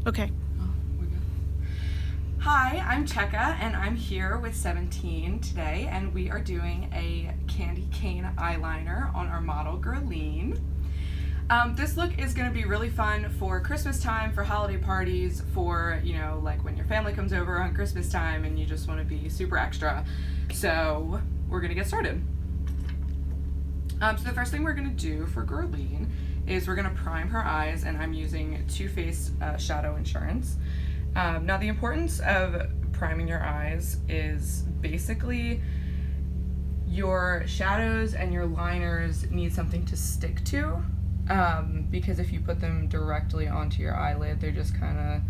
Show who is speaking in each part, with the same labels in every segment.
Speaker 1: Okay.
Speaker 2: Oh, we're good. Hi, I'm Checka, and I'm here with 17 today, and we are doing a Candy Cane Eyeliner on our model Gurleen. This look is going to be really fun for Christmas time, for holiday parties, for, you know, like when your family comes over on Christmas time and you just want to be super extra. So we're going to get started. So the first thing we're going to do for Gurleen is we're going to prime her eyes, and I'm using Too Faced Shadow Insurance. Now the importance of priming your eyes is basically your shadows and your liners need something to stick to, because if you put them directly onto your eyelid, they're just kind of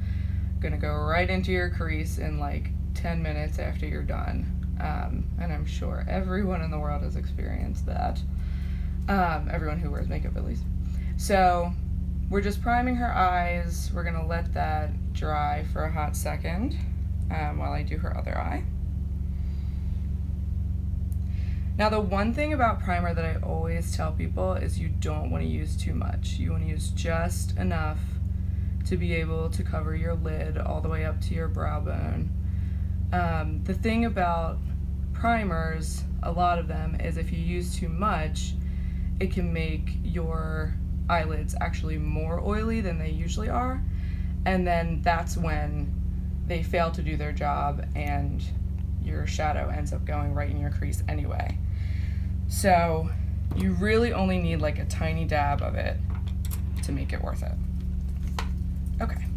Speaker 2: going to go right into your crease in like 10 minutes after you're done. And I'm sure everyone in the world has experienced that. Everyone who wears makeup at least. So we're just priming her eyes. We're gonna let that dry for a hot second while I do her other eye. Now the one thing about primer that I always tell people is you don't want to use too much. You want to use just enough to be able to cover your lid all the way up to your brow bone. The thing about primers, a lot of them, is if you use too much, it can make your eyelids actually more oily than they usually are, and then that's when they fail to do their job and your shadow ends up going right in your crease anyway. So you really only need like a tiny dab of it to make it worth it. Okay,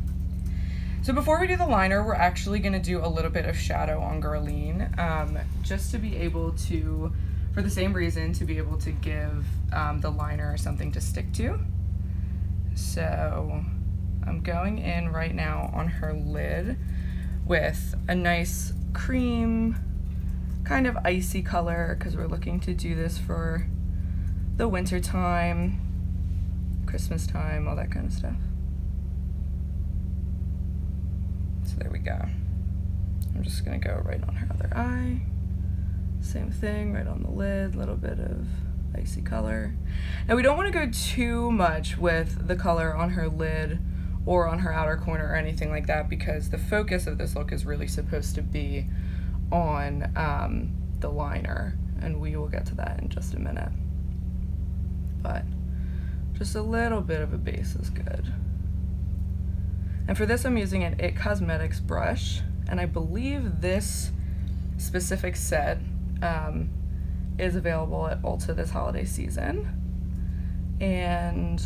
Speaker 2: so before we do the liner, we're actually going to do a little bit of shadow on Gurleen, just to be able to, for the same reason, to be able to give the liner something to stick to. So I'm going in right now on her lid with a nice cream, kind of icy color, because we're looking to do this for the winter time, Christmas time, all that kind of stuff. So there we go. I'm just gonna go right on her other eye. Same thing, right on the lid, a little bit of icy color. Now we don't want to go too much with the color on her lid or on her outer corner or anything like that, because the focus of this look is really supposed to be on the liner, and we will get to that in just a minute. But just a little bit of a base is good. And for this I'm using an It Cosmetics brush, and I believe this specific set is available at Ulta this holiday season, and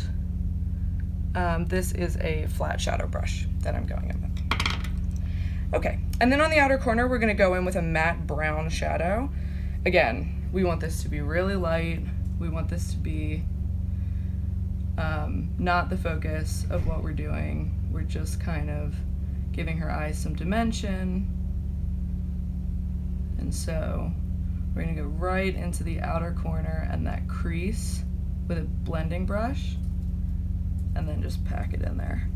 Speaker 2: this is a flat shadow brush that I'm going in with. Okay, and then on the outer corner we're going to go in with a matte brown shadow. Again, we want this to be really light. We want this to be not the focus of what we're doing. We're just kind of giving her eyes some dimension, and so we're going to go right into the outer corner and that crease with a blending brush, and then just pack it in there.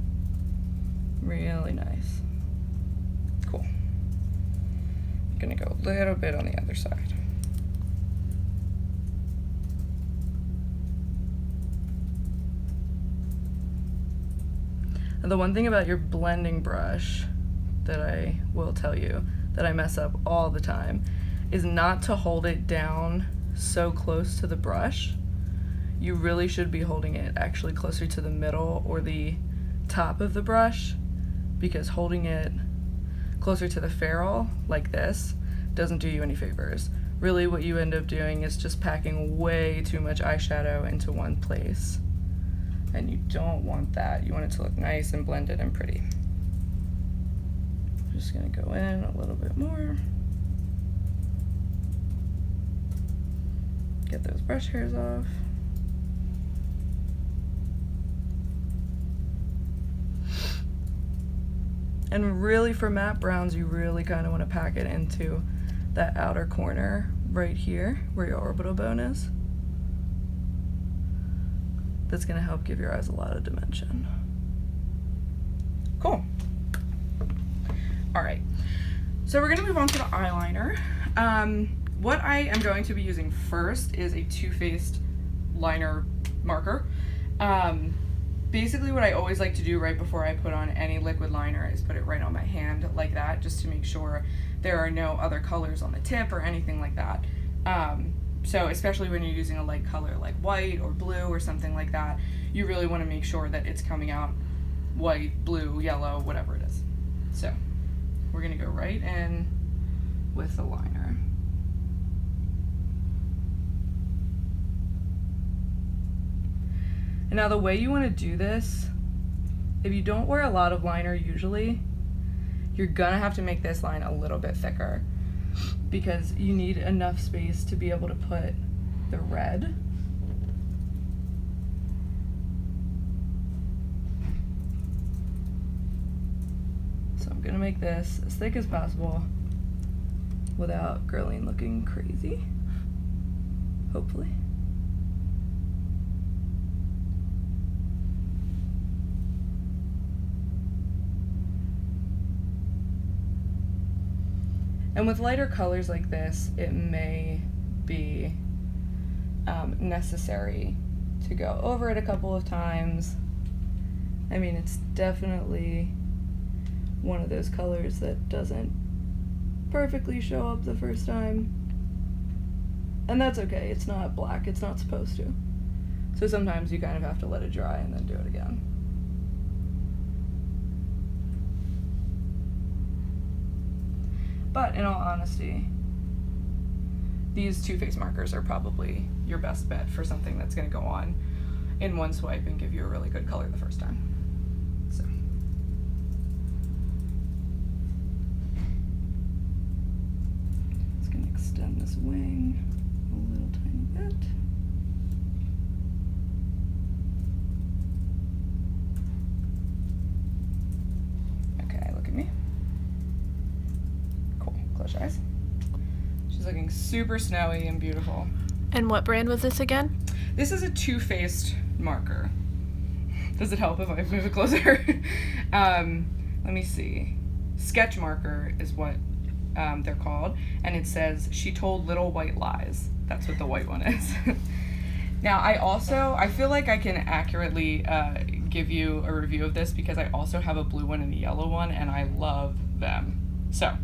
Speaker 2: Really nice. Cool. I'm going to go a little bit on the other side. And the one thing about your blending brush that I will tell you that I mess up all the time is not to hold it down so close to the brush. You really should be holding it actually closer to the middle or the top of the brush, because holding it closer to the ferrule like this doesn't do you any favors. Really what you end up doing is just packing way too much eyeshadow into one place, and you don't want that. You want it to look nice and blended and pretty. I'm just gonna go in a little bit more. Get those brush hairs off. And really for matte browns, you really kind of want to pack it into that outer corner right here where your orbital bone is. That's going to help give your eyes a lot of dimension. Cool. All right, so we're going to move on to the eyeliner. What I am going to be using first is a Too Faced liner marker. basically what I always like to do right before I put on any liquid liner is put it right on my hand like that, just to make sure there are no other colors on the tip or anything like that. So especially when you're using a light color like white or blue or something like that, you really want to make sure that it's coming out white, blue, yellow, whatever it is. So we're going to go right in with the liner. And now the way you want to do this, if you don't wear a lot of liner usually, you're gonna have to make this line a little bit thicker because you need enough space to be able to put the red. So I'm gonna make this as thick as possible without Gurleen looking crazy, hopefully. And with lighter colors like this, it may be necessary to go over it a couple of times. I mean, it's definitely one of those colors that doesn't perfectly show up the first time. And that's okay, it's not black, it's not supposed to. So sometimes you kind of have to let it dry and then do it again. But in all honesty, these Too Faced markers are probably your best bet for something that's going to go on in one swipe and give you a really good color the first time. So. Just going to extend this wing a little tiny bit. Okay, look at me. Close your eyes. She's looking super snowy and beautiful.
Speaker 1: And what brand was this again?
Speaker 2: This is a Too Faced marker. Does it help if I move it closer? Let me see. Sketch marker is what they're called, and it says, "She told little white lies." That's what the white one is. Now, I feel like I can accurately give you a review of this because I also have a blue one and a yellow one, and I love them. So,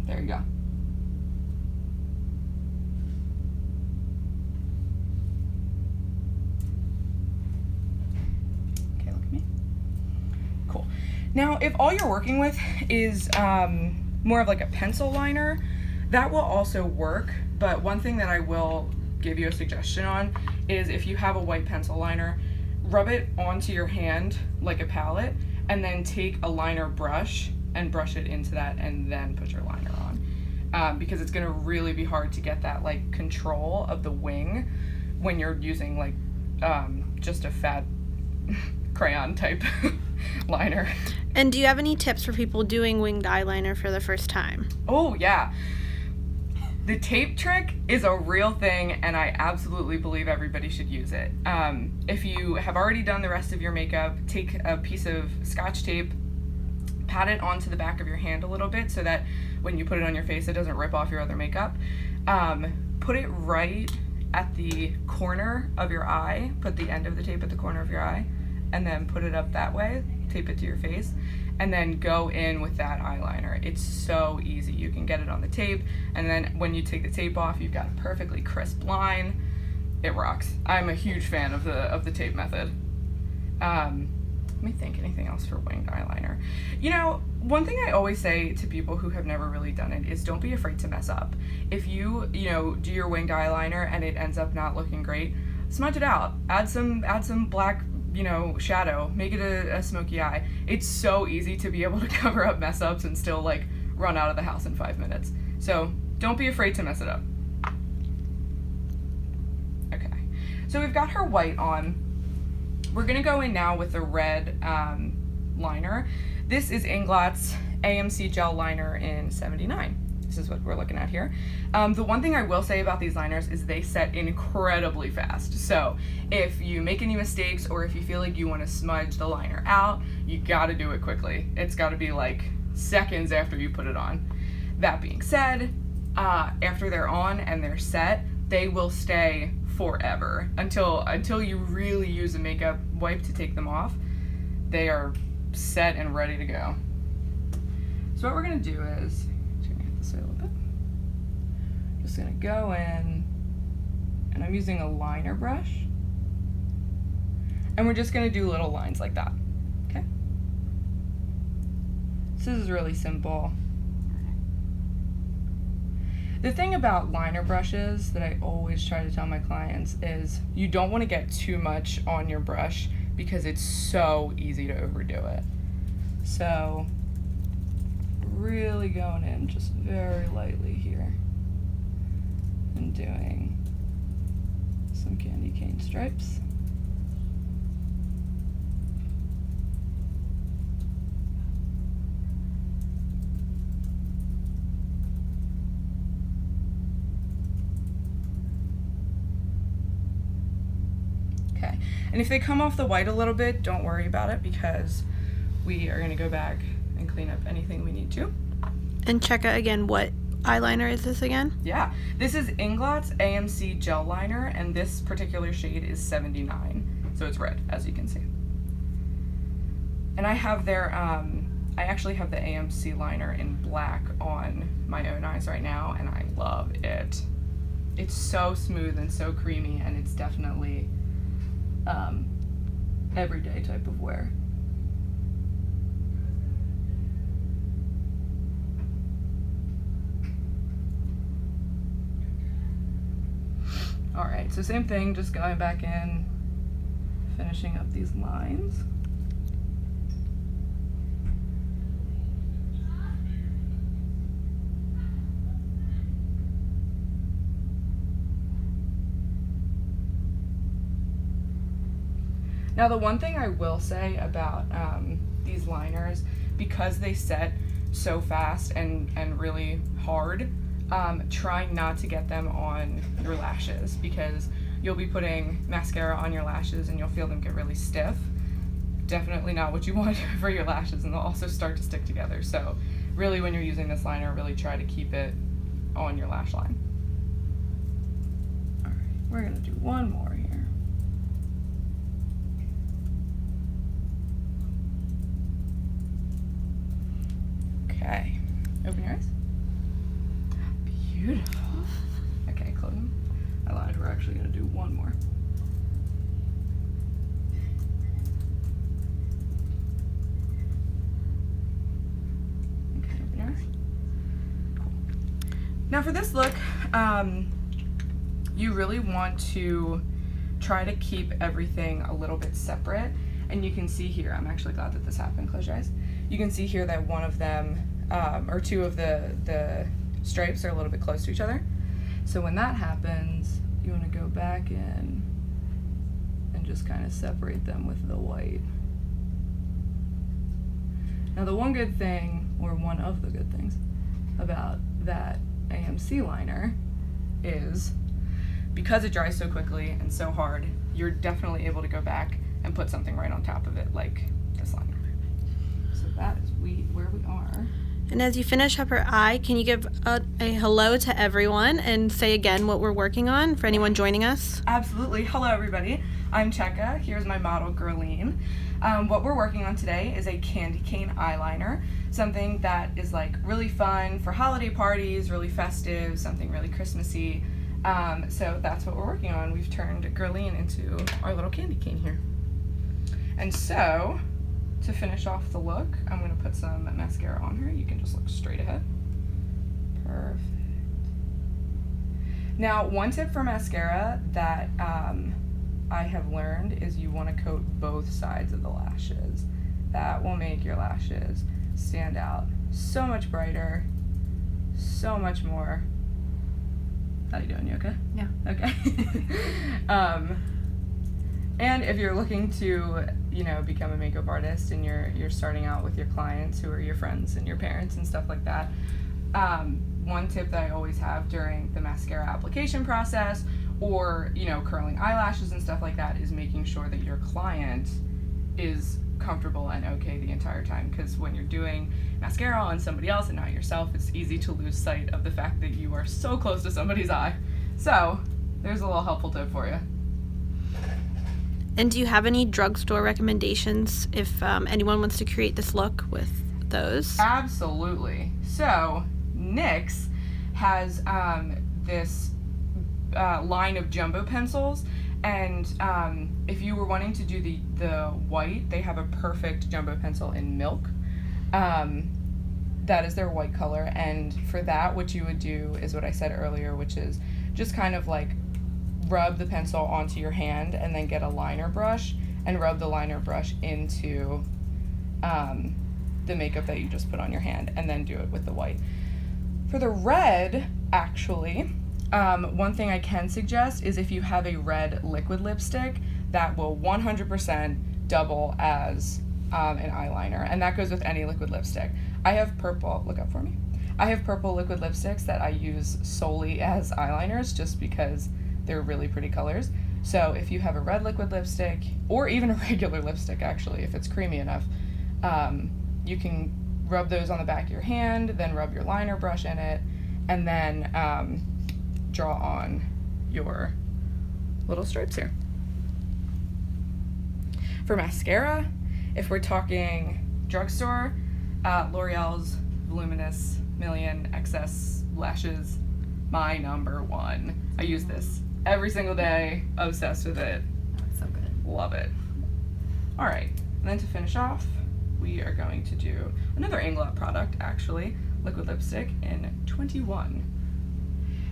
Speaker 2: there you go. Okay, look at me. Cool. Now, if all you're working with is more of like a pencil liner, that will also work, but one thing that I will give you a suggestion on is if you have a white pencil liner, rub it onto your hand like a palette, and then take a liner brush and brush it into that and then put your liner on, because it's gonna really be hard to get that like control of the wing when you're using like just a fat crayon type liner.
Speaker 1: And do you have any tips for people doing winged eyeliner for the first time?
Speaker 2: Oh yeah, the tape trick is a real thing, and I absolutely believe everybody should use it. If you have already done the rest of your makeup, take a piece of Scotch tape, pat it onto the back of your hand a little bit so that when you put it on your face it doesn't rip off your other makeup. Put it right at the corner of your eye, put the end of the tape at the corner of your eye, and then put it up that way, tape it to your face, and then go in with that eyeliner. It's so easy. You can get it on the tape, and then when you take the tape off, you've got a perfectly crisp line. It rocks. I'm a huge fan of the tape method. Let me think, anything else for winged eyeliner? You know, one thing I always say to people who have never really done it is don't be afraid to mess up. If you do your winged eyeliner and it ends up not looking great, smudge it out. Add some black, shadow. Make it a smoky eye. It's so easy to be able to cover up mess ups and still like run out of the house in 5 minutes. So don't be afraid to mess it up. Okay, so we've got her white on. We're gonna go in now with the red liner. This is Inglott's AMC Gel Liner in 79. This is what we're looking at here. The one thing I will say about these liners is they set incredibly fast. So if you make any mistakes or if you feel like you wanna smudge the liner out, you gotta do it quickly. It's gotta be like seconds after you put it on. That being said, after they're on and they're set, they will stay forever until you really use a makeup wipe to take them off. They are set and ready to go. So what we're gonna do is, just gonna hit this way a little bit. Just gonna go in, and I'm using a liner brush, and we're just gonna do little lines like that. Okay. This is really simple. The thing about liner brushes that I always try to tell my clients is you don't want to get too much on your brush because it's so easy to overdo it. So really going in just very lightly here and doing some candy cane stripes. And if they come off the white a little bit, don't worry about it because we are going to go back and clean up anything we need to.
Speaker 1: And Checka, again, what eyeliner is this again?
Speaker 2: Yeah, this is Inglot's AMC Gel Liner, and this particular shade is 79, so it's red, as you can see. And I have their, I actually have the AMC liner in black on my own eyes right now, and I love it. It's so smooth and so creamy, and it's definitely everyday type of wear. All right, so same thing, just going back in, finishing up these lines. Now the one thing I will say about these liners, because they set so fast and really hard, try not to get them on your lashes because you'll be putting mascara on your lashes and you'll feel them get really stiff. Definitely not what you want for your lashes, and they'll also start to stick together. So really when you're using this liner, really try to keep it on your lash line. All right, we're gonna do one more here. Okay, open your eyes. Beautiful. Okay, close them. I lied, we're actually gonna do one more. Okay, open your eyes. Cool. Now for this look, you really want to try to keep everything a little bit separate. And you can see here, I'm actually glad that this happened, close your eyes. You can see here that one of them, or two of the stripes are a little bit close to each other. So when that happens, you want to go back in and just kind of separate them with the white. Now the one good thing, or one of the good things, about that AMC liner is because it dries so quickly and so hard, you're definitely able to go back and put something right on top of it, like this liner. So that is where we are.
Speaker 1: And as you finish up her eye, can you give a hello to everyone and say again what we're working on for anyone joining us?
Speaker 2: Absolutely. Hello, everybody. I'm Checka. Here's my model, Gurleen. What we're working on today is a Candy Cane Eyeliner, something that is like really fun for holiday parties, really festive, something really Christmassy. So that's what we're working on. We've turned Gurleen into our little candy cane here. And so, to finish off the look, I'm going to put some mascara on her. You can just look straight ahead. Perfect. Now, one tip for mascara that I have learned is you want to coat both sides of the lashes. That will make your lashes stand out so much brighter, so much more. How you doing? You okay?
Speaker 1: Yeah.
Speaker 2: Okay. And if you're looking to, become a makeup artist and you're starting out with your clients who are your friends and your parents and stuff like that, one tip that I always have during the mascara application process or, curling eyelashes and stuff like that is making sure that your client is comfortable and okay the entire time, because when you're doing mascara on somebody else and not yourself, it's easy to lose sight of the fact that you are so close to somebody's eye. So there's a little helpful tip for you.
Speaker 1: And do you have any drugstore recommendations if anyone wants to create this look with those?
Speaker 2: Absolutely. So NYX has this line of jumbo pencils, and if you were wanting to do the white, they have a perfect jumbo pencil in milk. That is their white color, and for that, what you would do is what I said earlier, which is just kind of like rub the pencil onto your hand and then get a liner brush and rub the liner brush into the makeup that you just put on your hand, and then do it with the white. For the red, actually, one thing I can suggest is if you have a red liquid lipstick, that will 100% double as an eyeliner, and that goes with any liquid lipstick. I have purple, look up for me. I have purple liquid lipsticks that I use solely as eyeliners just because they're really pretty colors. So if you have a red liquid lipstick, or even a regular lipstick actually, if it's creamy enough, you can rub those on the back of your hand, then rub your liner brush in it, and then draw on your little stripes here. For mascara, if we're talking drugstore, L'Oreal's Voluminous Million Excess Lashes, my number one. I use this every single day, obsessed with it.
Speaker 3: That's so good.
Speaker 2: Love it. All right, and then to finish off, we are going to do another Inglot product, actually, liquid lipstick in 21.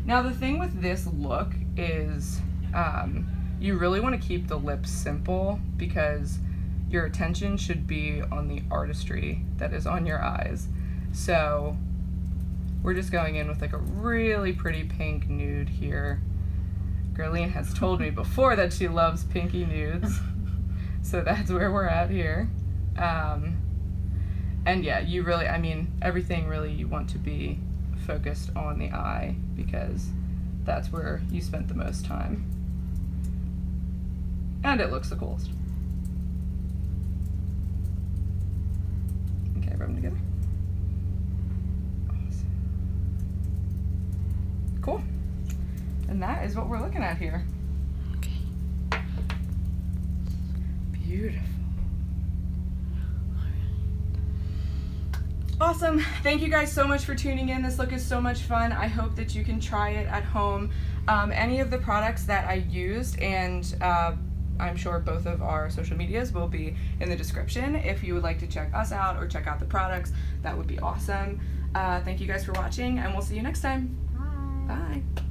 Speaker 2: Now the thing with this look is you really want to keep the lips simple because your attention should be on the artistry that is on your eyes. So we're just going in with like a really pretty pink nude here. Gurleen has told me before that she loves pinky nudes, so that's where we're at here. And yeah, you really, I mean, everything really you want to be focused on the eye because that's where you spent the most time. And it looks the coolest. Okay, rub them together. Awesome. Cool. And that is what we're looking at here.
Speaker 1: Okay.
Speaker 2: Beautiful. Awesome. Thank you guys so much for tuning in. This look is so much fun. I hope that you can try it at home. Any of the products that I used, and I'm sure both of our social medias will be in the description. If you would like to check us out or check out the products, that would be awesome. Thank you guys for watching, and we'll see you next time.
Speaker 3: Bye.
Speaker 2: Bye.